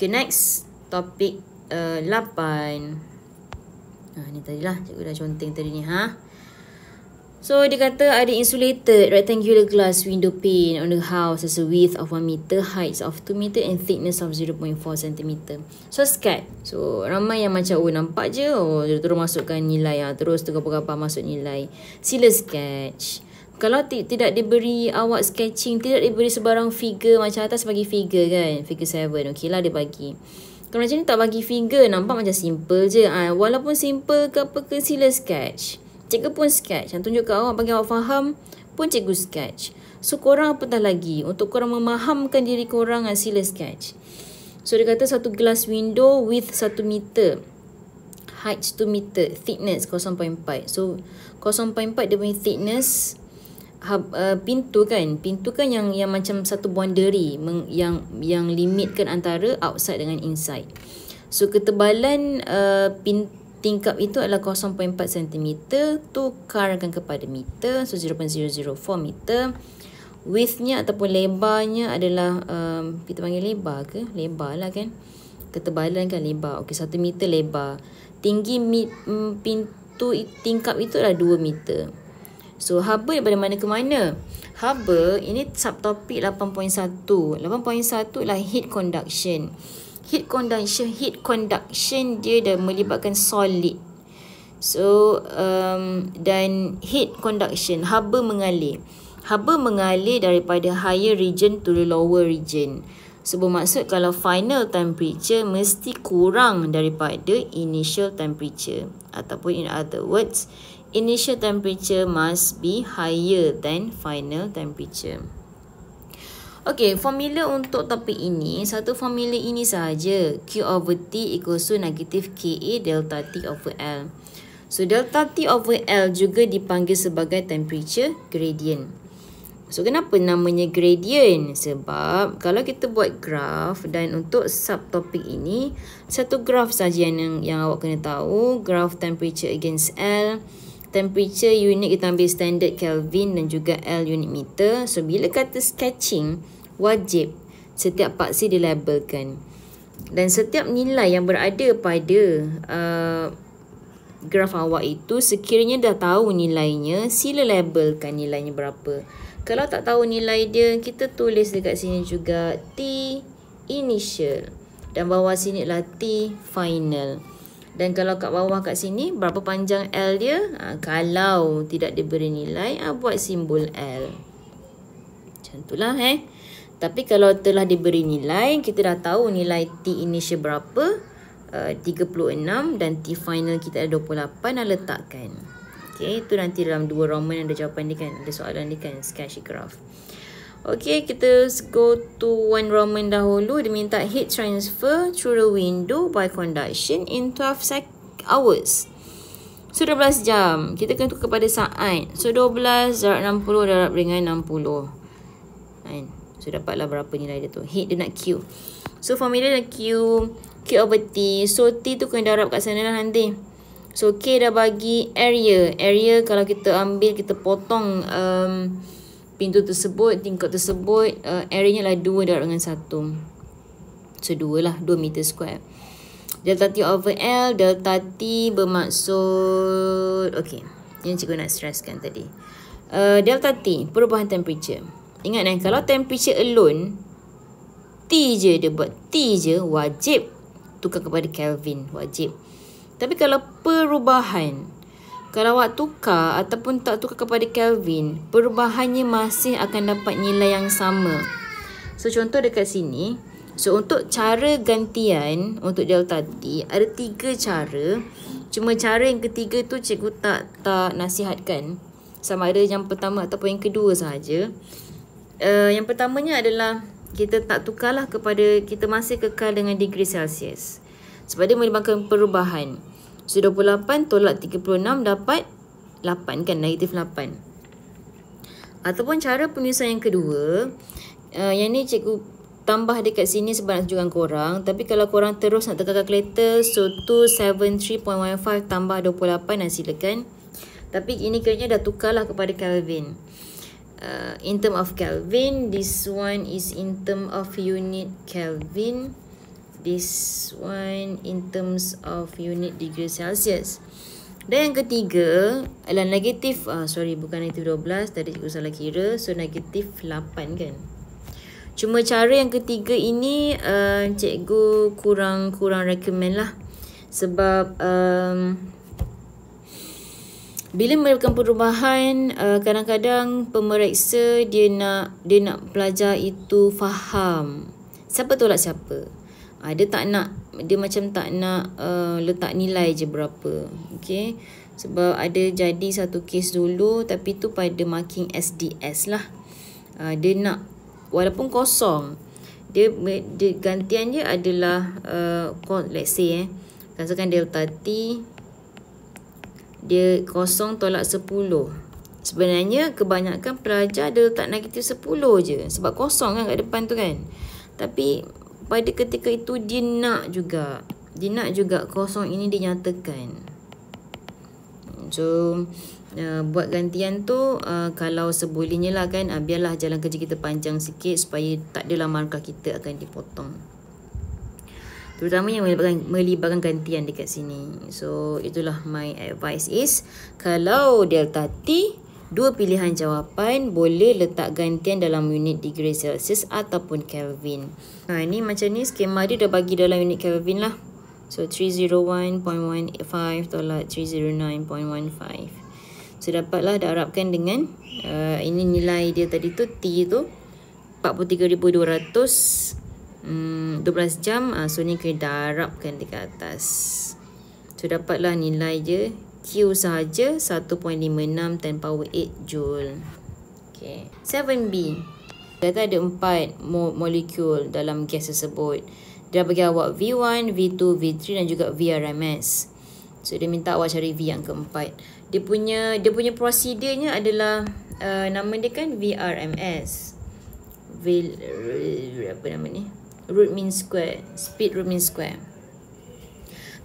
Okay, next topik 8. Ni tadilah cikgu dah conteng tadi ni. So dia kata ada insulated rectangular glass window pane on the house as a width of 1 meter, height of 2 meter and thickness of 0.4 cm. So skat. So ramai yang macam nampak je, dia terus masukkan nilai, terus tergabung-gabung masuk nilai. Sila sketch. Kalau tidak diberi awak sketching, tidak diberi sebarang figure, macam atas bagi figure kan, figure 7, okey lah dia bagi. Kalau macam ni tak bagi figure, nampak macam simple je. Walaupun simple ke apa ke, sila sketch. Cikgu pun sketch. Tunjuk ke awak, bagi awak faham pun cikgu sketch. So korang apatah lagi, untuk korang memahamkan diri korang, sila sketch. So dia kata satu glass window width 1 meter, height 2 meter, thickness 0.4. So 0.4 dia punya thickness. Pintu kan yang macam satu boundary yang limitkan antara outside dengan inside. So ketebalan tingkap itu adalah 0.4 cm, tukarkan kepada meter, so 0.004 meter. Widthnya ataupun lebarnya adalah kita panggil lebar ke? Lebar lah kan, ketebalan kan lebar. Okey, 1 meter lebar. Tinggi pintu tingkap itu adalah 2 meter. So haba daripada mana ke mana? Haba ini subtopik 8.1. 8.1 adalah heat conduction. Heat conduction dia dah melibatkan solid. So dan heat conduction, haba mengalir. Haba mengalir daripada higher region to the lower region. So bermaksud kalau final temperature mesti kurang daripada initial temperature, ataupun in other words, initial temperature must be higher than final temperature. Okey, formula untuk topik ini, satu formula ini sahaja. Q over T equals to negative KA delta T over L. So, delta T over L juga dipanggil sebagai temperature gradient. So, kenapa namanya gradient? Sebab kalau kita buat graf, dan untuk subtopik ini, satu graf sahaja yang awak kena tahu. Graf temperature against L. Temperature unit kita ambil standard Kelvin dan juga L unit meter. So, bila kata sketching, wajib setiap paksi dilabelkan. Dan setiap nilai yang berada pada graf awak itu, sekiranya dah tahu nilainya, sila labelkan nilainya berapa. Kalau tak tahu nilai dia, kita tulis dekat sini juga T initial. Dan bawah sini adalah T final. Dan kalau kat bawah kat sini, berapa panjang L dia? Kalau tidak diberi nilai, buat simbol L. Macam itulah Tapi kalau telah diberi nilai, kita dah tahu nilai T initial berapa, 36, dan T final kita ada 28, dah letakkan. Okay, itu nanti dalam 2 Roman ada jawapan dia kan, ada soalan dia kan, sketch graph. Okay, kita go to 1 Roman dahulu. Dia minta heat transfer through the window by conduction in 12 hours. So 12 jam, kita kena tukar kepada saat. So 12 darab 60 darab dengan 60 kan. So dapatlah berapa nilai dia tu. Heat dia nak Q. So formula dia Q over T. So T tu kena darab kat sana lah nanti. So K dah bagi area. Area kalau kita ambil, kita potong pintu tersebut, tingkap tersebut, area nya lah 2 darab dengan 1. So 2 lah, 2 meter square. Delta T over L. Delta T bermaksud, okay, yang cikgu nak stresskan tadi. Delta T, perubahan temperature. Ingat kalau temperature alone, T je dia buat. T je, wajib tukar kepada Kelvin. Wajib. Tapi kalau perubahan, kalau awak tukar ataupun tak tukar kepada Kelvin, perubahannya masih akan dapat nilai yang sama. So contoh dekat sini. So untuk cara gantian untuk delta T, ada 3 cara. Cuma cara yang ketiga tu cikgu tak nasihatkan. Sama ada yang pertama ataupun yang kedua sahaja. Yang pertamanya adalah kita tak tukarlah kepada, kita masih kekal dengan degree Celsius. Sebab dia melibatkan perubahan. So 28 tolak 36 dapat 8 kan, negatif 8. Ataupun cara penulisan yang kedua, yang ni cikgu tambah dekat sini sebab nak tunjukkan korang. Tapi kalau korang terus nak tekan kalkulator, so 273.15 tambah 28, dan silakan. Tapi ini kerana dah tukarlah kepada Kelvin. In term of Kelvin, this one is in term of unit Kelvin. This one in terms of unit degree Celsius. Dan yang ketiga adalah negatif, bukan negatif 12, tadi cikgu salah kira. So negatif 8 kan. Cuma cara yang ketiga ini cikgu kurang recommend lah. Sebab bila melakukan perubahan, kadang-kadang pemeriksa dia nak pelajar itu faham siapa tolak siapa. Dia macam tak nak letak nilai je berapa. Okay. Sebab ada jadi satu kes dulu, tapi tu pada marking SDS lah. Dia nak walaupun kosong, dia gantian dia adalah let's say katakan delta T, dia kosong tolak 10. Sebenarnya kebanyakan pelajar dia letak negatif 10 je, sebab kosong kan kat depan tu kan. Tapi pada ketika itu dia nak juga kosong ini dinyatakan. So buat gantian tu kalau sebolehnya lah kan, biarlah jalan kerja kita panjang sikit supaya tak adalah markah kita akan dipotong, terutama yang melibatkan gantian dekat sini. So itulah my advice is, kalau delta T, dua pilihan jawapan, boleh letak gantian dalam unit degree Celsius ataupun Kelvin. Ni macam ni skema dia dah bagi dalam unit Kelvin lah. So 301.185 tolak 309.15. So dapatlah darabkan dengan ini nilai dia tadi tu, T tu 43,200, 12 jam. So ni kena darabkan dekat atas. So dapatlah nilai je. Q sahaja 1.56 10 power 8 joule. Okay. 7B. Kata ada 4 molekul dalam gas tersebut. Dia bagi awak V1, V2, V3 dan juga VRMS. So dia minta awak cari V yang keempat. Dia punya prosedurnya adalah nama dia kan VRMS. Apa nama ni? Root mean square, speed root mean square.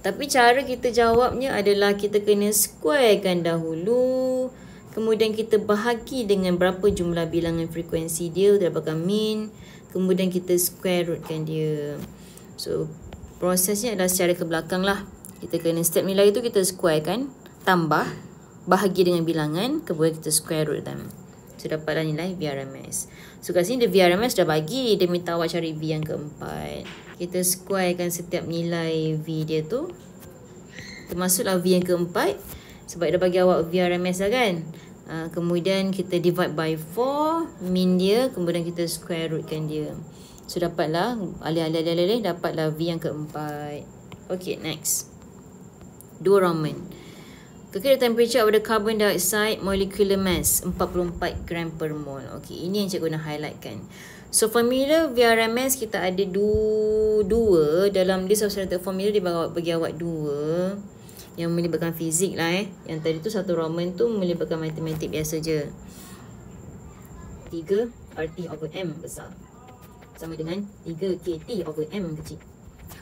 Tapi cara kita jawabnya adalah kita kena squarekan dahulu, kemudian kita bahagi dengan berapa jumlah bilangan frekuensi dia, dapatkan mean, kemudian kita square rootkan dia. So prosesnya adalah secara ke belakang lah. Kita kena step nilai itu kita squarekan, tambah, bahagi dengan bilangan, kemudian kita square root them. So dapatlah nilai VRMS. So kat sini dia VRMS dah bagi, dia minta awak cari V yang keempat. Kita squarekan setiap nilai V dia tu, termasuklah V yang keempat, sebab dia bagi awak VRMS lah kan. Kemudian kita divide by 4 mean dia, kemudian kita square rootkan dia. So dapatlah alih-alih dapatlah V yang keempat. Okay, next. 2 Roman. Kekira temperature of the carbon dioxide molecular mass 44 gram per mole. Okay, ini yang cikgu nak highlightkan. So formula VRMS kita ada dua dalam list of standard formula, dia bagi awak 2 yang melibatkan fizik lah Yang tadi tu 1 Roman tu melibatkan matematik biasa je. 3 RT over M besar sama dengan 3 KT over M kecil.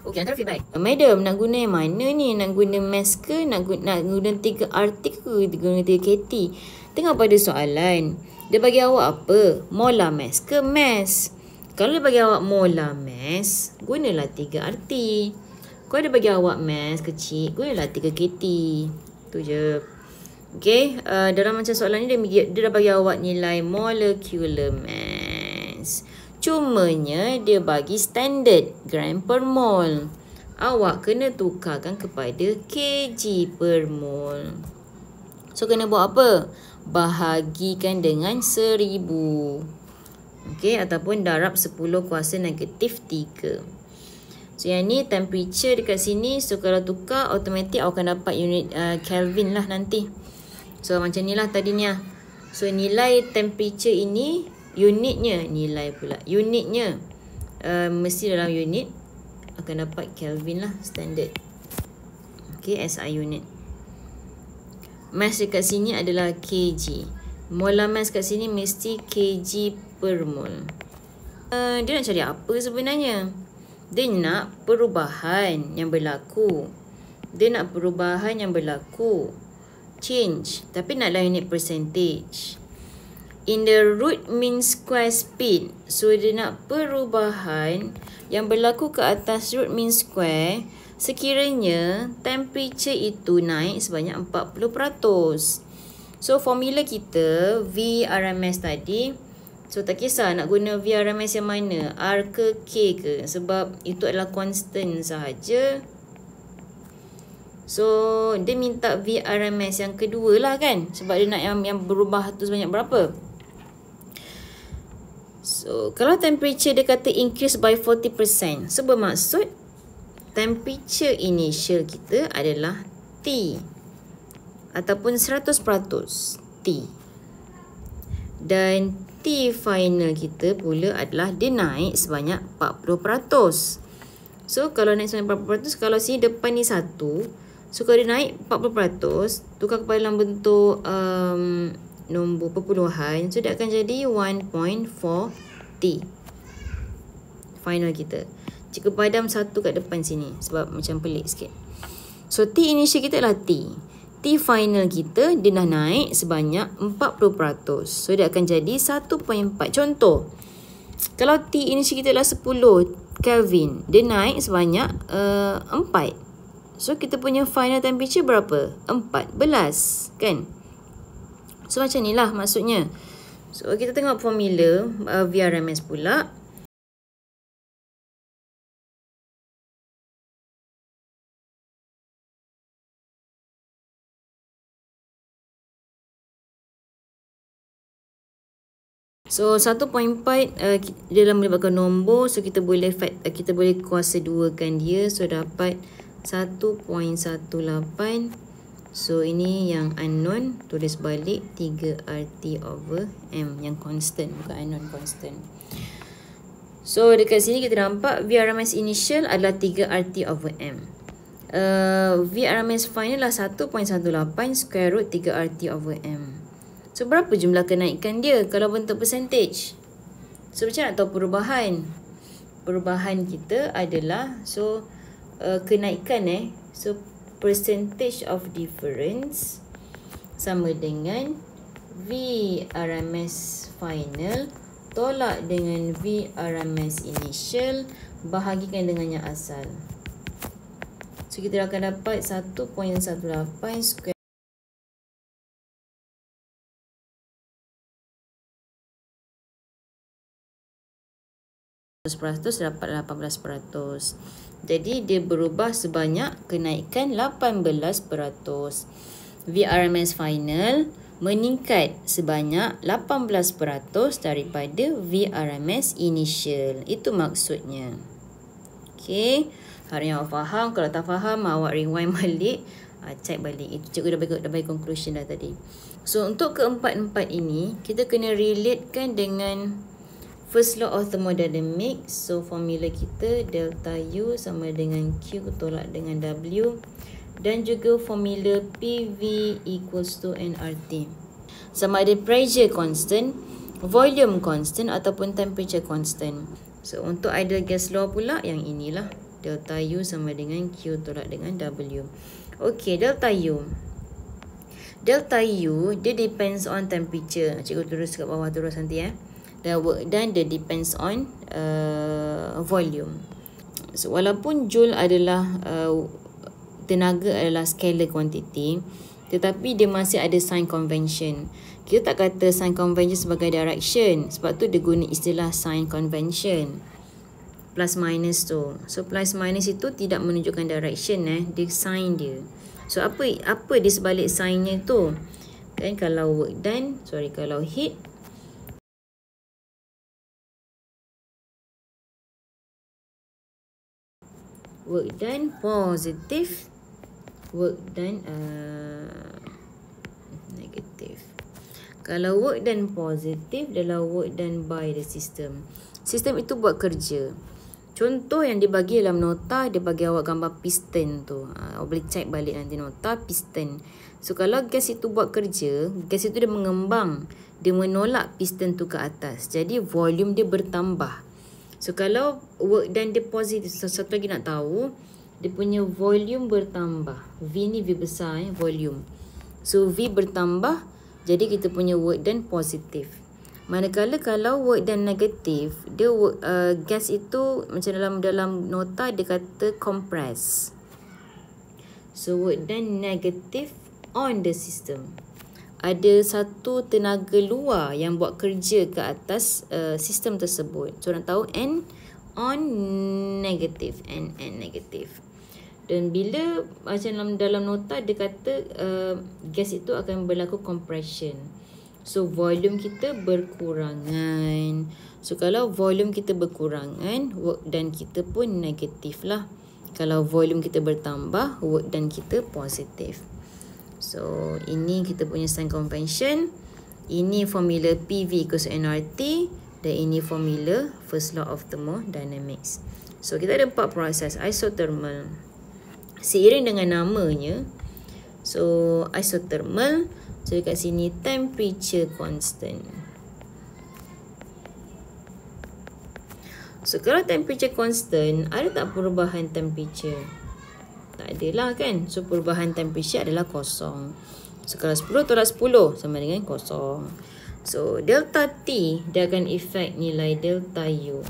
Okey, antara feedback. Madam, nak guna yang mana ni? Nak guna mass ke? Nak guna 3 RT ke? Guna 3 KT? Tengok pada soalan. Dia bagi awak apa? Molar mass ke mass? Kalau dia bagi awak molar mass, gunalah 3 RT. Kalau dia bagi awak mass kecil, gunalah 3 KT. Tu je. Okey, dalam macam soalan ni dia dah bagi awak nilai molecular mass. Cumanya dia bagi standard gram per mole. Awak kena tukarkan kepada kg per mole. So kena buat apa? Bahagikan dengan 1000. Okey, ataupun darab 10 kuasa negatif 3. So yang ni temperature dekat sini. So kalau tukar automatik awak akan dapat unit Kelvin lah nanti. So macam ni lah tadinya. So nilai temperature ini unitnya, mesti dalam unit akan dapat Kelvin lah standard. Okay, SI unit. Mass dekat sini adalah kg. Molar mass kat sini mesti kg per mole. Dia nak cari apa sebenarnya? Dia nak perubahan yang berlaku. Change. Tapi nak dalam unit percentage. in the root mean square speed. So dia nak perubahan yang berlaku ke atas root mean square sekiranya temperature itu naik sebanyak 40%. So formula kita VRMS tadi, so tak kisah nak guna VRMS yang mana, R ke K ke, sebab itu adalah constant sahaja. So dia minta VRMS yang kedua lah kan, sebab dia nak yang berubah tu sebanyak berapa. So kalau temperature dia kata increase by 40%, so bermaksud temperature initial kita adalah T ataupun 100% T, dan T final kita pula adalah dia naik sebanyak 40%. So kalau naik sebanyak 40%, kalau sini depan ni 1, so kalau dia naik 40%, tukar kepada dalam bentuk nombor perpuluhan, so dia akan jadi 1.4 T final kita. Jika padam 1 kat depan sini sebab macam pelik sikit. So T initial kita adalah T. T final kita dia dah naik sebanyak 40%. So dia akan jadi 1.4. Contoh, kalau T initial kita adalah 10 Kelvin, dia naik sebanyak 4. So kita punya final temperature berapa? 14 kan? So macam ni lah maksudnya. So kita tengok formula VRMS pula. So 1.4 dalam melibatkan nombor, so kita boleh kuasa 2 kan dia, so dapat 1.18. So ini yang unknown, tulis balik 3RT/M yang constant, bukan unknown, constant. So dekat sini kita nampak VRMS initial adalah 3RT/M. VRMS final adalah 1.18 square root 3RT/M. So berapa jumlah kenaikan dia kalau bentuk percentage? So macam nak tahu perubahan? Perubahan kita adalah, so kenaikan so percentage of difference sama dengan VRMS final tolak dengan VRMS initial bahagikan dengan yang asal. So kita akan dapat 1.18 square 100% dapat 18%. Jadi dia berubah sebanyak kenaikan 18%. VRMS final meningkat sebanyak 18% daripada VRMS initial. Itu maksudnya. Okey, harap awak faham. Kalau tak faham, awak rewind balik, check balik. Itu cikgu dah bagi conclusion dah tadi. So untuk keempat-empat ini kita kena relatekan dengan first law of thermodynamics. So formula kita delta U sama dengan Q tolak dengan W, dan juga formula PV equals to nRT. Sama ada pressure constant, volume constant ataupun temperature constant. So untuk ideal gas law pula yang inilah, delta U sama dengan Q tolak dengan W. Okey, delta U. Delta U dia depends on temperature. Cikgu tulis kat bawah terus nanti Dan work done dia depends on volume. So walaupun joule adalah tenaga adalah scalar quantity, tetapi dia masih ada sign convention. Kita tak kata sign convention sebagai direction, sebab tu dia guna istilah sign convention. Plus minus tu. So plus minus itu tidak menunjukkan direction dia sign dia. So apa di sebalik signnya tu? Kan kalau work done, kalau heat, work done positive, work done negative. Kalau work done positive adalah work done by the system. Sistem itu buat kerja. Contoh yang dibagi dalam nota, dia bagi awak gambar piston tu. Awak boleh check balik nanti nota piston. So kalau gas itu buat kerja, gas itu dia mengembang, dia menolak piston tu ke atas. Jadi volume dia bertambah. So kalau work done dia positif, satu lagi nak tahu, dia punya volume bertambah. V ni V besar volume. So V bertambah, jadi kita punya work done positif. Manakala kalau work done negatif, dia gas itu macam dalam nota dia kata compress. So work done negative on the system. Ada satu tenaga luar yang buat kerja ke atas sistem tersebut. So orang tahu N on negative, N negative. Dan bila macam dalam nota dia kata gas itu akan berlaku compression. So volume kita berkurangan. So kalau volume kita berkurangan, work done kita pun negatif lah. Kalau volume kita bertambah, work done kita positif. So ini kita punya sign convention. Ini formula PV equals nRT. Dan ini formula first law of thermodynamics. So kita ada 4 proses isothermal. Seiring dengan namanya. So isothermal. So dekat sini temperature constant. So kalau temperature constant, ada tak perubahan temperature? Tak adalah kan. So perubahan temperature adalah kosong. So kalau 10 tolak 10 sama dengan kosong. So delta T dia akan efek nilai delta U.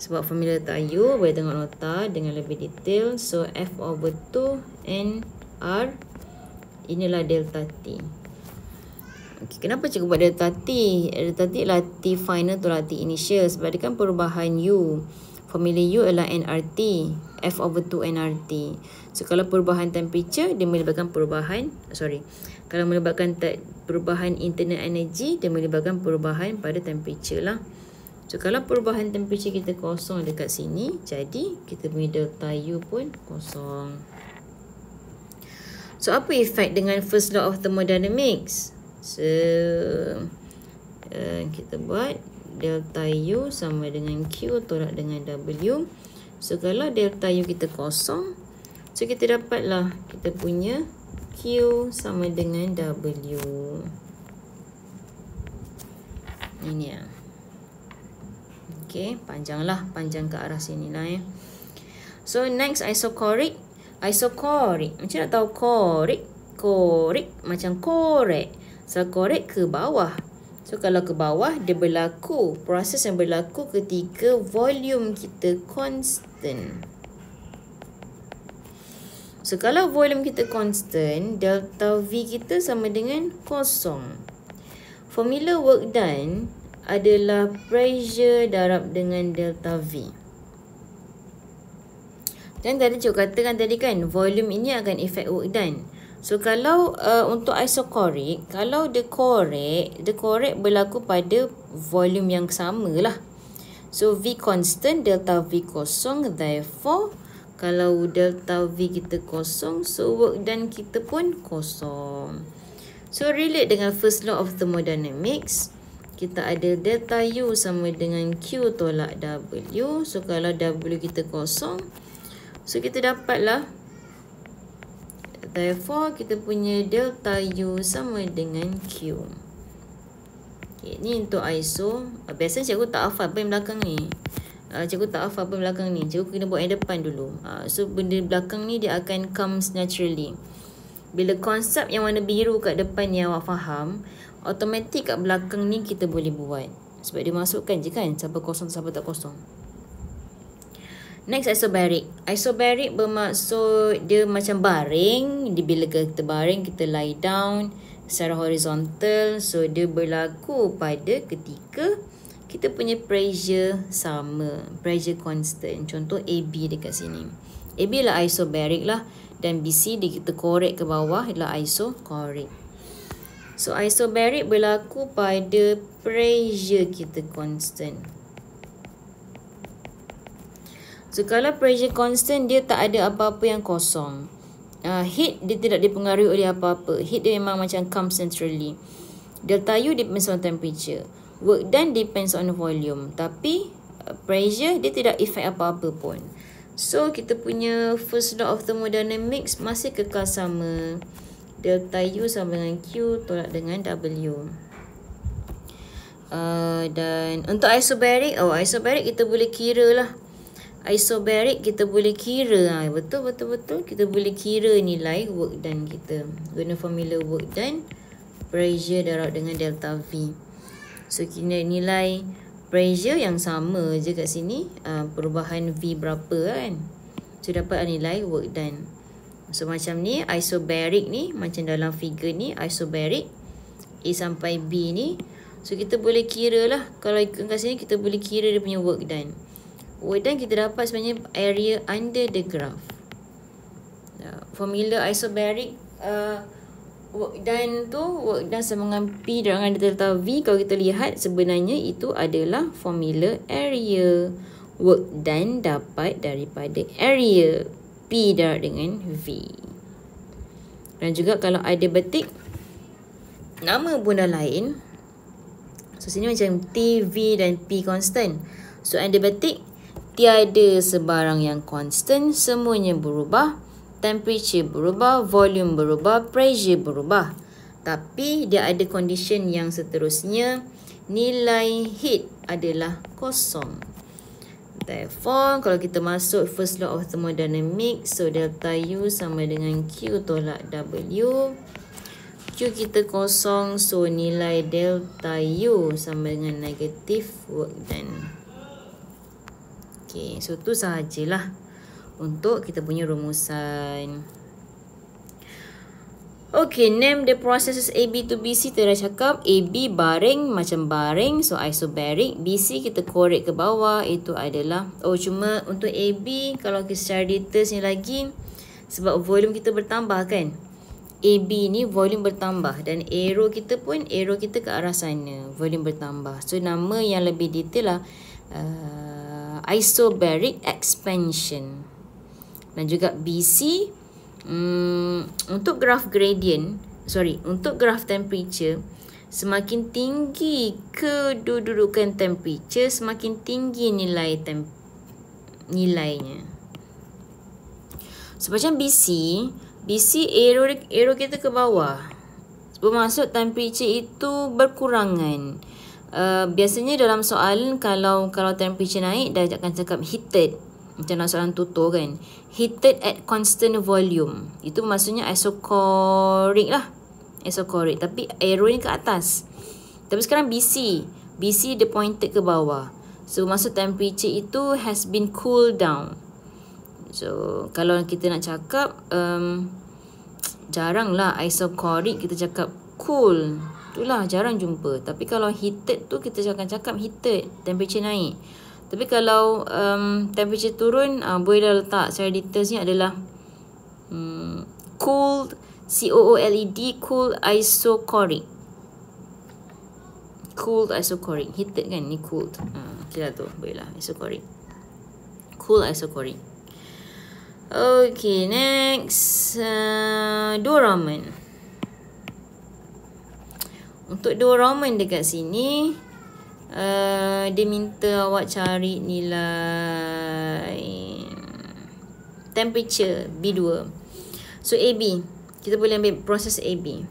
Sebab formula delta U boleh tengok nota dengan lebih detail. So F over 2 NR, inilah delta T. Okay, kenapa cikgu buat delta T? Delta T adalah T final tolak T initial. Sebab dia kan perubahan U. Formula U adalah nRT. F over 2 nRT. So kalau perubahan temperature, dia melibatkan perubahan, kalau melibatkan perubahan internal energy, dia melibatkan perubahan pada temperature lah. So kalau perubahan temperature kita kosong dekat sini, jadi kita punya delta U pun kosong. So apa efek dengan first law of thermodynamics? So kita buat delta U sama dengan Q tolak dengan W. So kalau delta U kita kosong, so kita dapatlah kita punya Q sama dengan W. Ini ya. Okay, panjang ke arah sini lah ya. So next isochoric. Macam nak tahu korek macam korek. So korek ke bawah. So kalau ke bawah, dia berlaku, proses yang berlaku ketika volume kita constant. So kalau volume kita constant, delta V kita sama dengan kosong. Formula work done adalah pressure darab dengan delta V. Dan tadi cikgu katakan tadi kan, volume ini akan efek work done. So kalau untuk isochoric, kalau dia korek berlaku pada volume yang sama lah. So V constant, delta V kosong, therefore kalau delta V kita kosong, so work done kita pun kosong. So relate dengan first law of thermodynamics, kita ada delta U sama dengan Q tolak W. So kalau W kita kosong, so kita dapatlah, therefore kita punya delta U sama dengan Q. Okay, ni untuk ISO. Biasanya cikgu tak hafal apa yang belakang ni. Cikgu tak hafal apa yang belakang ni. Cikgu kena buat yang depan dulu. So benda belakang ni dia akan comes naturally. Bila konsep yang warna biru kat depan ni awak faham, automatik kat belakang ni kita boleh buat. Sebab dia masukkan je kan, siapa kosong siapa tak kosong. Next isobaric. Isobaric bermaksud dia macam baring. Bila kita baring, kita lie down secara horizontal. So dia berlaku pada ketika kita punya pressure sama, pressure constant. Contoh AB dekat sini. AB lah isobaric lah. Dan BC dia kita korek ke bawah adalah isochoric. So isobaric berlaku pada pressure kita constant. So kalau pressure constant, dia tak ada apa-apa yang kosong. Heat dia tidak dipengaruhi oleh apa-apa. Heat dia memang macam comes naturally. Delta U depends on temperature. Work done depends on volume. Tapi pressure dia tidak efek apa-apa pun. So kita punya first law of thermodynamics masih kekal sama. Delta U sama dengan Q tolak dengan W. Dan untuk isobaric, isobaric kita boleh kira lah. Isobaric kita boleh kira. Betul. Kita boleh kira nilai work done kita. Guna formula work done, pressure darab dengan delta V. So kita nilai pressure yang sama je kat sini, perubahan V berapa kan. So dapat nilai work done. So macam ni isobaric ni, macam dalam figure ni isobaric A sampai B ni. So kita boleh kira lah, kalau ikut kat sini kita boleh kira dia punya work done. Work done kita dapat sebenarnya area under the graph. Formula isobaric work done sama dengan P dengan delta V. Kalau kita lihat sebenarnya itu adalah formula area. Work done dapat daripada area P darab dengan V. Dan juga kalau adiabatik, nama benda lain. So sini macam T, V dan P constant. So adiabatik tiada sebarang yang constant, semuanya berubah. Temperature berubah, volume berubah, pressure berubah. Tapi dia ada condition yang seterusnya, nilai heat adalah kosong. Therefore, kalau kita masuk first law of thermodynamics, so delta U sama dengan Q tolak W. Q kita kosong, so nilai delta U sama dengan negatif work done. Okay, so tu sahajalah untuk kita punya rumusan. Okay, name the processes AB to BC. Kita dah cakap AB baring macam baring, so isobaric. BC kita korek ke bawah, itu adalah cuma untuk AB kalau kita secara details ni lagi, sebab volume kita bertambah kan. AB ni volume bertambah dan arrow kita ke arah sana, volume bertambah. So nama yang lebih detail lah isobaric expansion. Dan juga BC untuk graph gradient, untuk graph temperature, semakin tinggi kedudukan temperature, semakin tinggi nilainya. So macam BC arrow kita ke bawah, bermaksud temperature itu berkurangan. Biasanya dalam soalan kalau temperature naik, dah akan cakap heated. Macam dalam soalan tutor kan, heated at constant volume, itu maksudnya isocoric lah, isocoric, tapi arrow ni ke atas. Tapi sekarang BC dia pointed ke bawah, so maksud temperature itu has been cooled down. So kalau kita nak cakap jarang lah isocoric kita cakap cool, itulah jarang jumpa. Tapi kalau heated tu kita akan cakap heated, temperature naik. Tapi kalau temperature turun, boleh letak secara detailsnya adalah cooled, C-O-O-L-E-D, cooled isocoric. Cooled isocoric, heated kan, ni cooled. Okay lah tu, boleh lah, isocoric. Cooled isocoric. Okay, next. Dua Roman. Untuk dua Roman dekat sini, dia minta awak cari nilai temperature B2. So AB, kita boleh ambil proses AB.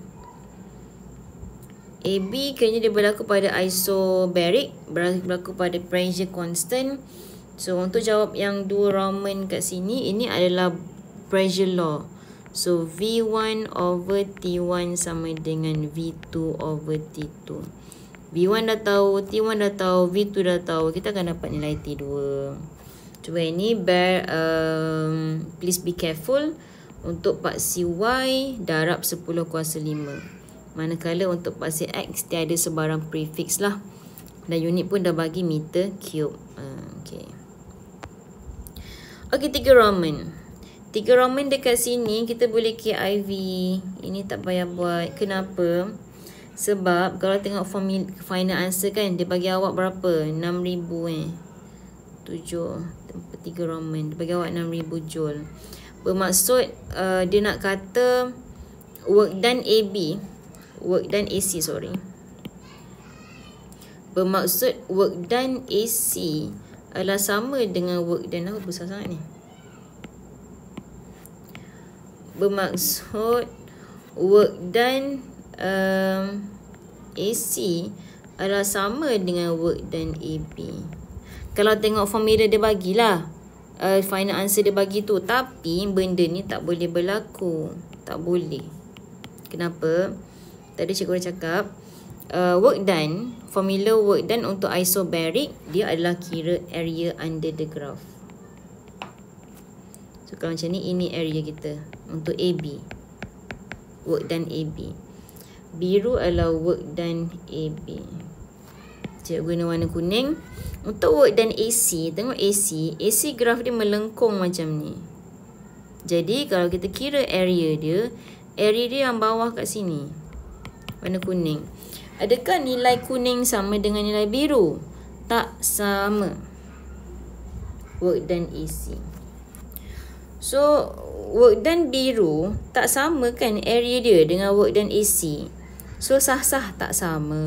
AB kerana dia berlaku pada isobaric, berlaku pada pressure constant. So untuk jawab yang dua Roman kat sini, ini adalah pressure law. So V1 over T1 sama dengan V2 over T2. V1 dah tahu, T1 dah tahu, V2 dah tahu. Kita akan dapat nilai T2. Cuba ini please be careful. Untuk paksi Y darab 10 kuasa 5. Manakala untuk paksi X tiada sebarang prefix lah. Dan unit pun dah bagi meter cube. Okay. Okay, 3 Roman. 3 Roman dekat sini kita boleh KIV. Ini tak payah buat. Kenapa? Sebab kalau tengok final answer kan, dia bagi awak berapa? 6,000 3 Roman. Dia bagi awak 6,000 joule. Bermaksud dia nak kata work done AB, work done AC, sorry. Bermaksud work done AC adalah sama dengan work done, apa besar sangat ni? Bermaksud work done AC adalah sama dengan work done AB. Kalau tengok formula dia bagilah, final answer dia bagi tu. Tapi benda ni tak boleh berlaku. Tak boleh. Kenapa? Tadi cikgu dah cakap work done, formula work done untuk isobaric, dia adalah kira area under the graph. So kalau macam ni, ini area kita untuk AB, work done AB. Biru adalah work done AB. Cikgu guna warna kuning. Untuk work done AC, tengok AC graf dia melengkung macam ni. Jadi kalau kita kira area dia yang bawah kat sini, warna kuning. Adakah nilai kuning sama dengan nilai biru? Tak sama. Work done AC. So work done biru tak sama kan area dia dengan work done AC. So sah-sah tak sama.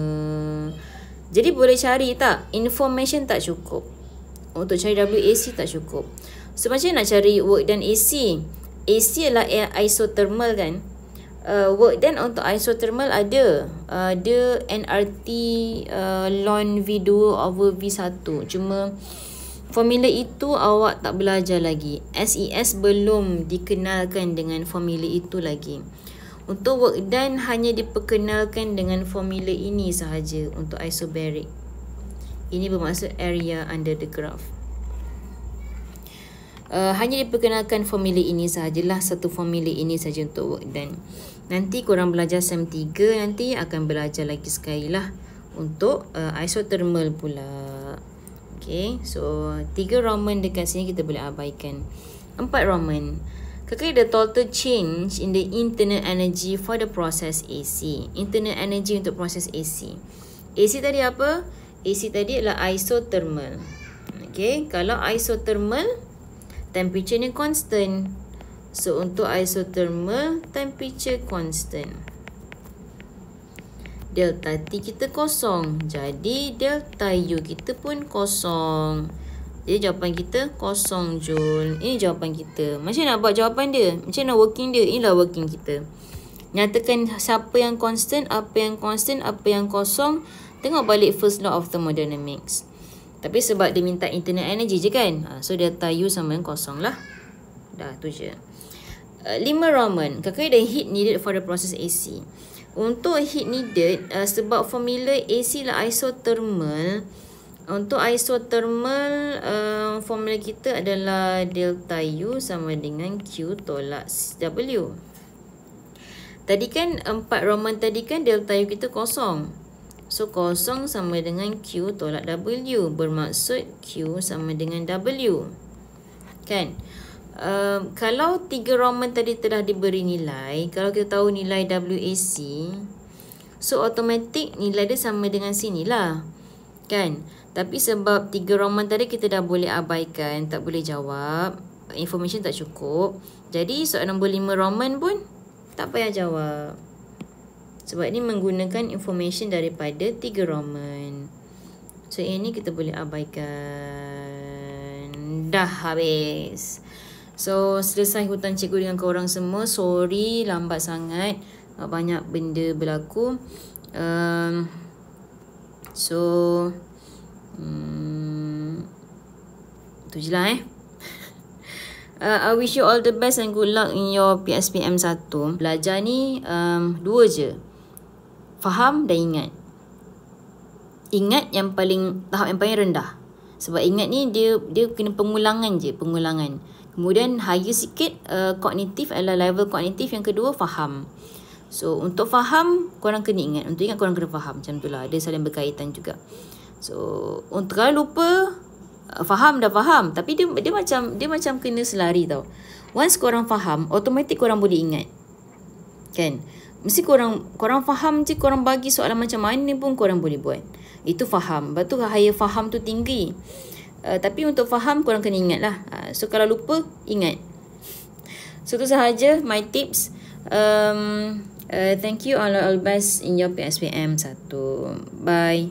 Jadi boleh cari tak? Information tak cukup. Untuk cari WAC tak cukup. So macam nak cari work done AC? AC adalah isothermal kan? Work done untuk isothermal ada nRT ln V2 over V1. Cuma formula itu awak tak belajar lagi. SES belum dikenalkan dengan formula itu lagi. Untuk work done hanya diperkenalkan dengan formula ini sahaja untuk isobaric. Ini bermaksud area under the graph. Hanya diperkenalkan formula ini sahajalah, satu formula ini sahaja untuk work done. Nanti korang belajar SEM 3 nanti akan belajar lagi sekali lah untuk isothermal pula. Okay, so 3 Roman dekat sini kita boleh abaikan. 4 Roman. Calculate the total change in the internal energy for the process AC. Internal energy untuk proses AC. AC tadi apa? AC tadi adalah isothermal. Okay, kalau isothermal, temperature ni constant. So, untuk isothermal, temperature constant. Delta T kita kosong. Jadi, delta U kita pun kosong. Jadi jawapan kita kosong Joule. Ini jawapan kita. Macam nak buat jawapan dia? Macam nak working dia? Inilah working kita. Nyatakan siapa yang constant, apa yang constant, apa yang kosong. Tengok balik first law of thermodynamics. Tapi sebab dia minta internal energy je kan. So delta U sama dengan kosong lah. Dah tu je. 5 Roman. Calculate the heat needed for the process AC. Untuk heat needed, sebab formula AC lah isothermal. Untuk isothermal, formula kita adalah delta U sama dengan Q tolak W. Tadi kan 4 Roman tadi kan delta U kita kosong. So kosong sama dengan Q tolak W. Bermaksud Q sama dengan W. Kan? Kalau 3 Roman tadi telah diberi nilai, kalau kita tahu nilai WAC, so automatik nilai dia sama dengan sinilah. Kan? Tapi sebab 3 Roman tadi kita dah boleh abaikan, tak boleh jawab, information tak cukup. Jadi soalan nombor 5 Roman pun tak payah jawab. Sebab ni menggunakan information daripada 3 Roman. So ini kita boleh abaikan. Dah habis. So selesai hutang cikgu dengan korang semua. Sorry lambat sangat, banyak benda berlaku. Tu je lah I wish you all the best and good luck in your PSPM 1. Belajar ni 2 je. Faham dan ingat. Ingat yang paling, tahap yang paling rendah. Sebab ingat ni dia kena pengulangan je, pengulangan. Kemudian higher sikit kognitif adalah level kognitif yang kedua, faham. So untuk faham korang kena ingat, untuk ingat korang kena faham. Macam tu lah, dia saling berkaitan juga. So untuk kalau lupa, faham dah faham, tapi dia macam kena selari tau. Once korang faham, automatik korang boleh ingat. Kan? Mesti korang faham je, korang bagi soalan macam mana pun korang boleh buat. Itu faham. Lepas tu higher faham tu tinggi. Tapi untuk faham korang kena ingat lah. So kalau lupa, ingat. So tu sahaja my tips. Thank you all the best in your PSPM 1. Bye.